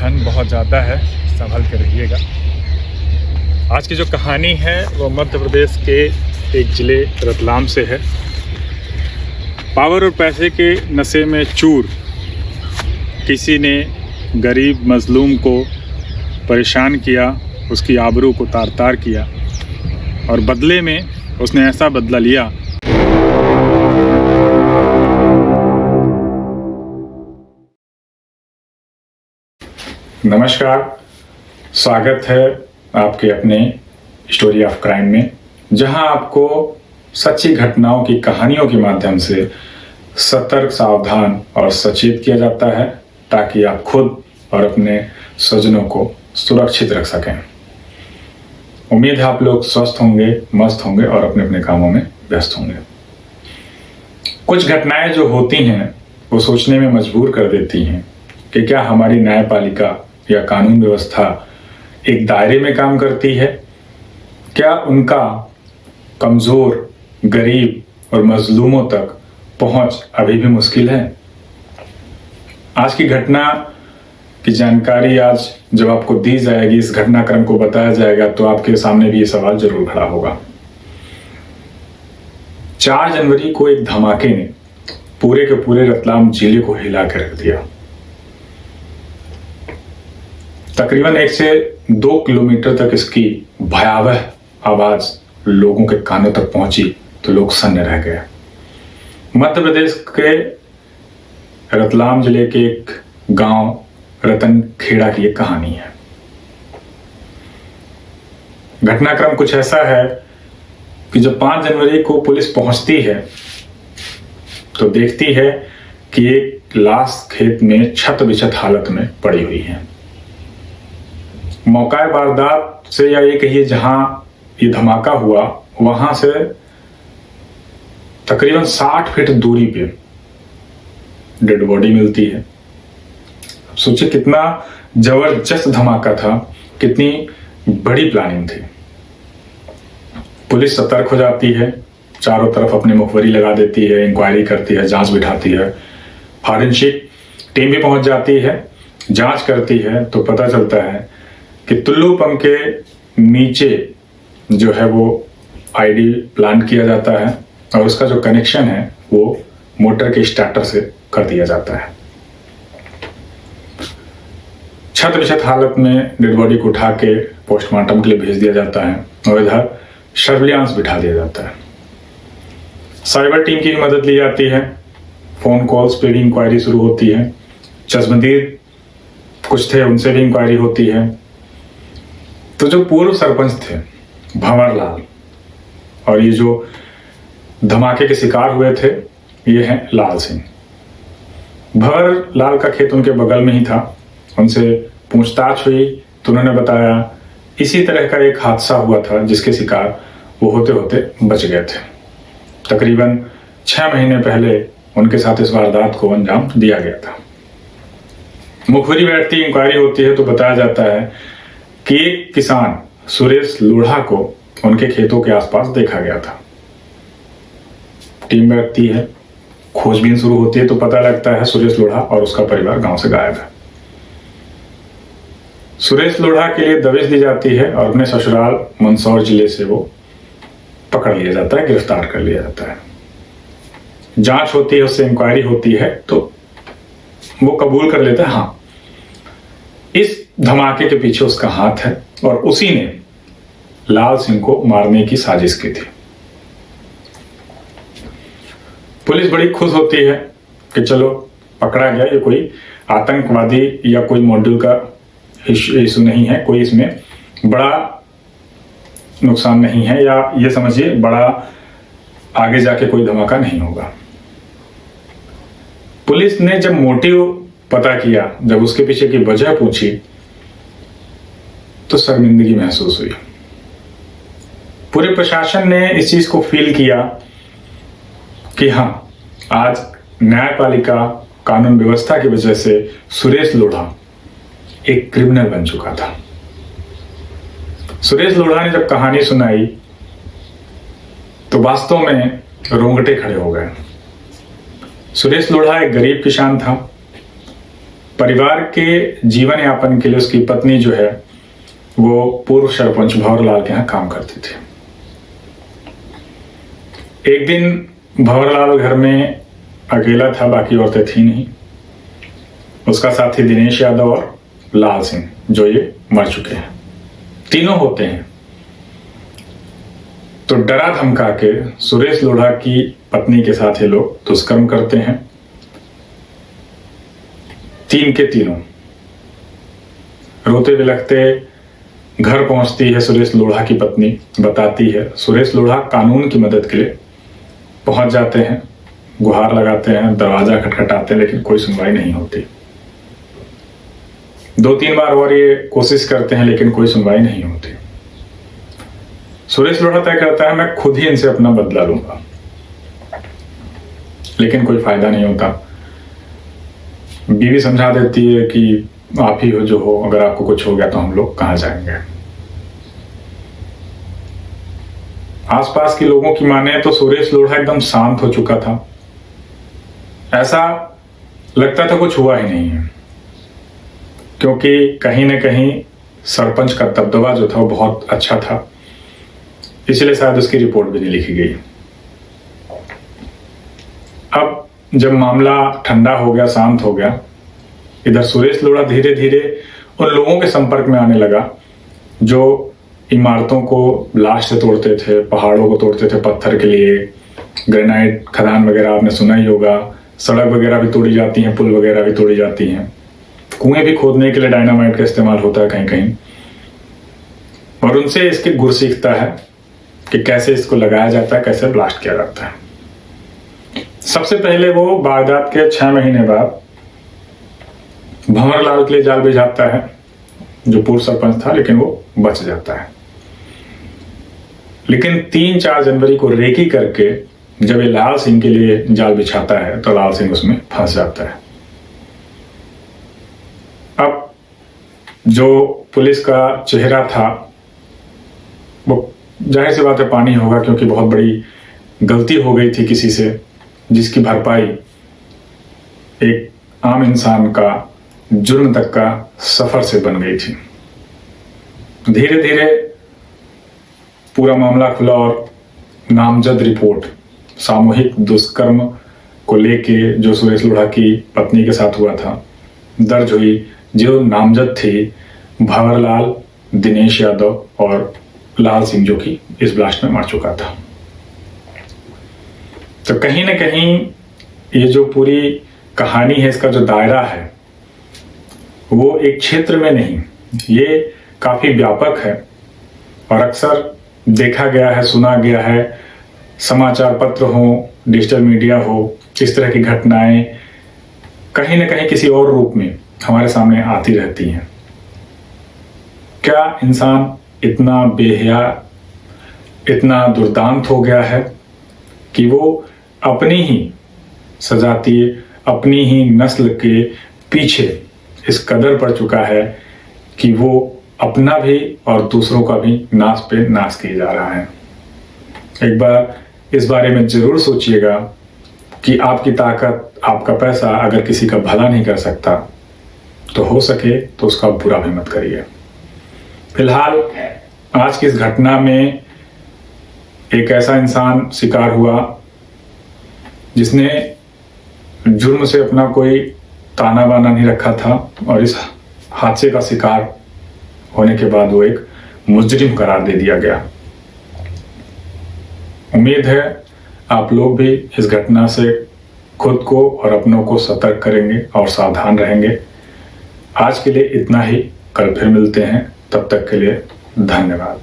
ठंड बहुत ज़्यादा है, संभल कर रहिएगा। आज की जो कहानी है वो मध्य प्रदेश के एक ज़िले रतलाम से है। पावर और पैसे के नशे में चूर किसी ने गरीब मजलूम को परेशान किया, उसकी आबरू को तार तार किया और बदले में उसने ऐसा बदला लिया। नमस्कार, स्वागत है आपके अपने स्टोरी ऑफ क्राइम में, जहां आपको सच्ची घटनाओं की कहानियों के माध्यम से सतर्क, सावधान और सचेत किया जाता है ताकि आप खुद और अपने स्वजनों को सुरक्षित रख सकें। उम्मीद है आप लोग स्वस्थ होंगे, मस्त होंगे और अपने अपने कामों में व्यस्त होंगे। कुछ घटनाएं जो होती हैं वो सोचने में मजबूर कर देती हैं कि क्या हमारी न्यायपालिका या कानून व्यवस्था एक दायरे में काम करती है? क्या उनका कमजोर, गरीब और मजलूमों तक पहुंच अभी भी मुश्किल है? आज की घटना की जानकारी आज जब आपको दी जाएगी, इस घटनाक्रम को बताया जाएगा, तो आपके सामने भी ये सवाल जरूर खड़ा होगा। 4 जनवरी को एक धमाके ने पूरे के पूरे रतलाम जिले को हिला कर रख दिया। तकरीबन 1 से 2 किलोमीटर तक इसकी भयावह आवाज लोगों के कानों तक पहुंची तो लोग सन्न रह गए। मध्य प्रदेश के रतलाम जिले के एक गांव रतनखेड़ा की एक कहानी है। घटनाक्रम कुछ ऐसा है कि जब 5 जनवरी को पुलिस पहुंचती है तो देखती है कि एक लाश खेत में छत बिछत हालत में पड़ी हुई है। मौका वारदात से, या ये कहिए जहां ये धमाका हुआ, वहां से तकरीबन 60 फीट दूरी पे डेड बॉडी मिलती है। अब सोचिए कितना जबरदस्त धमाका था, कितनी बड़ी प्लानिंग थी। पुलिस सतर्क हो जाती है, चारों तरफ अपनी मुखबरी लगा देती है, इंक्वायरी करती है, जांच बिठाती है। फॉरेंसिक टीम भी पहुंच जाती है, जांच करती है तो पता चलता है कि तुल्लू पंप के नीचे जो है वो आईडी प्लान किया जाता है और उसका जो कनेक्शन है वो मोटर के स्टार्टर से कर दिया जाता है। छत बिछत हालत में डेड बॉडी को उठा के पोस्टमार्टम के लिए भेज दिया जाता है और इधर सर्विलांस बिठा दिया जाता है। साइबर टीम की मदद ली जाती है, फोन कॉल्स पे भी इंक्वायरी शुरू होती है। चश्मदीद कुछ थे, उनसे भी इंक्वायरी होती है। तो जो पूर्व सरपंच थे भंवर लाल और ये जो धमाके के शिकार हुए थे, ये हैं लाल सिंह। भंवर लाल का खेत उनके बगल में ही था। उनसे पूछताछ हुई तो उन्होंने बताया इसी तरह का एक हादसा हुआ था जिसके शिकार वो होते होते बच गए थे। तकरीबन 6 महीने पहले उनके साथ इस वारदात को अंजाम दिया गया था। मुखबिरी बैठती, इंक्वायरी होती है तो बताया जाता है कि एक किसान सुरेश लोढ़ा को उनके खेतों के आसपास देखा गया था। टीम बैठती है, खोजबीन शुरू होती है तो पता लगता है सुरेश लोढ़ा और उसका परिवार गांव से गायब है। सुरेश लोढ़ा के लिए दबिश दी जाती है और अपने ससुराल मंदसौर जिले से वो पकड़ लिया जाता है, गिरफ्तार कर लिया जाता है। जांच होती है, उससे इंक्वायरी होती है तो वो कबूल कर लेता है, हाँ इस धमाके के पीछे उसका हाथ है और उसी ने लाल सिंह को मारने की साजिश की थी। पुलिस बड़ी खुश होती है कि चलो पकड़ा गया, ये कोई आतंकवादी या कोई मॉड्यूल का इशू नहीं है, कोई इसमें बड़ा नुकसान नहीं है, या ये समझिए बड़ा आगे जाके कोई धमाका नहीं होगा। पुलिस ने जब मोटिव पता किया, जब उसके पीछे की वजह पूछी तो शर्मिंदगी महसूस हुई। पूरे प्रशासन ने इस चीज को फील किया कि हाँ, आज न्यायपालिका, कानून व्यवस्था की वजह से सुरेश लोढ़ा एक क्रिमिनल बन चुका था। सुरेश लोढ़ा ने जब कहानी सुनाई तो वास्तव में रोंगटे खड़े हो गए। सुरेश लोढ़ा एक गरीब किसान था, परिवार के जीवन यापन के लिए उसकी पत्नी जो है वो पूर्व सरपंच भंवरलाल के यहाँ काम करती थी। एक दिन भंवरलाल घर में अकेला था, बाकी औरतें थी नहीं। उसका साथी दिनेश यादव और लाल सिंह जो ये मर चुके हैं, तीनों होते हैं। तो डरा धमका के सुरेश लोढ़ा की पत्नी के साथ ये लोग दुष्कर्म करते हैं। तीन के तीनों रोते बिलखते घर पहुंचती है सुरेश लोढ़ा की पत्नी, बताती है। सुरेश लोढ़ा कानून की मदद के लिए पहुंच जाते हैं, गुहार लगाते हैं, दरवाजा खटखटाते हैं, लेकिन कोई सुनवाई नहीं होती। 2-3 बार और ये कोशिश करते हैं, लेकिन कोई सुनवाई नहीं होती। सुरेश लोढ़ा तय करता है मैं खुद ही इनसे अपना बदला लूंगा, लेकिन कोई फायदा नहीं होता। बीवी समझा देती है कि आप ही हो जो हो, अगर आपको कुछ हो गया तो हम लोग कहां जाएंगे। आसपास के लोगों की माने तो सुरेश लोढ़ा एकदम शांत हो चुका था, ऐसा लगता था कुछ हुआ ही नहीं है, क्योंकि कहीं न कहीं सरपंच का दबदबा जो था वो बहुत अच्छा था, इसलिए शायद उसकी रिपोर्ट भी नहीं लिखी गई। अब जब मामला ठंडा हो गया, शांत हो गया, इधर सुरेश लोढ़ा धीरे धीरे उन लोगों के संपर्क में आने लगा जो इमारतों को लाश से तोड़ते थे, पहाड़ों को तोड़ते थे पत्थर के लिए। ग्रेनाइट खदान वगैरह आपने सुना ही होगा, सड़क वगैरह भी तोड़ी जाती हैं, पुल वगैरह भी तोड़ी जाती हैं, कुएं भी खोदने के लिए डायनामाइट का इस्तेमाल होता है कहीं कहीं। और उनसे इसके गुर सीखता है कि कैसे इसको लगाया जाता है, कैसे ब्लास्ट किया जाता है। सबसे पहले वो वारदात के 6 महीने बाद भंवरलाल के लिए जाल बिछाता है, जो पूर्व सरपंच था, लेकिन वो बच जाता है। लेकिन 3-4 जनवरी को रेकी करके जब ये लाल सिंह के लिए जाल बिछाता है तो लाल सिंह उसमें फंस जाता है। अब जो पुलिस का चेहरा था वो जाहिर सी बात है पानी होगा, क्योंकि बहुत बड़ी गलती हो गई थी किसी से, जिसकी भरपाई एक आम इंसान का जुर्म तक का सफर से बन गई थी। धीरे धीरे पूरा मामला खुला और नामजद रिपोर्ट सामूहिक दुष्कर्म को लेके जो सुरेश लोढ़ा की पत्नी के साथ हुआ था दर्ज हुई, जो नामजद थी भंवरलाल, दिनेश यादव और लाल सिंह, जो कि इस ब्लास्ट में मर चुका था। तो कहीं ना कहीं ये जो पूरी कहानी है, इसका जो दायरा है वो एक क्षेत्र में नहीं, ये काफी व्यापक है और अक्सर देखा गया है, सुना गया है। समाचार पत्र हो, डिजिटल मीडिया हो, इस तरह की घटनाएं कहीं ना कहीं किसी और रूप में हमारे सामने आती रहती हैं। क्या इंसान इतना बेहया, इतना दुर्दांत हो गया है कि वो अपनी ही सजातीय, अपनी ही नस्ल के पीछे इस कदर पड़ चुका है कि वो अपना भी और दूसरों का भी नाश पे नाश किया जा रहा है। एक बार इस बारे में जरूर सोचिएगा कि आपकी ताकत, आपका पैसा अगर किसी का भला नहीं कर सकता तो हो सके तो उसका बुरा भी मत करिए। फिलहाल आज की इस घटना में एक ऐसा इंसान शिकार हुआ जिसने जुर्म से अपना कोई ताना बाना नहीं रखा था और इस हादसे का शिकार होने के बाद वो एक मुजरिम करार दे दिया गया। उम्मीद है आप लोग भी इस घटना से खुद को और अपनों को सतर्क करेंगे और सावधान रहेंगे। आज के लिए इतना ही, कल फिर मिलते हैं, तब तक के लिए धन्यवाद।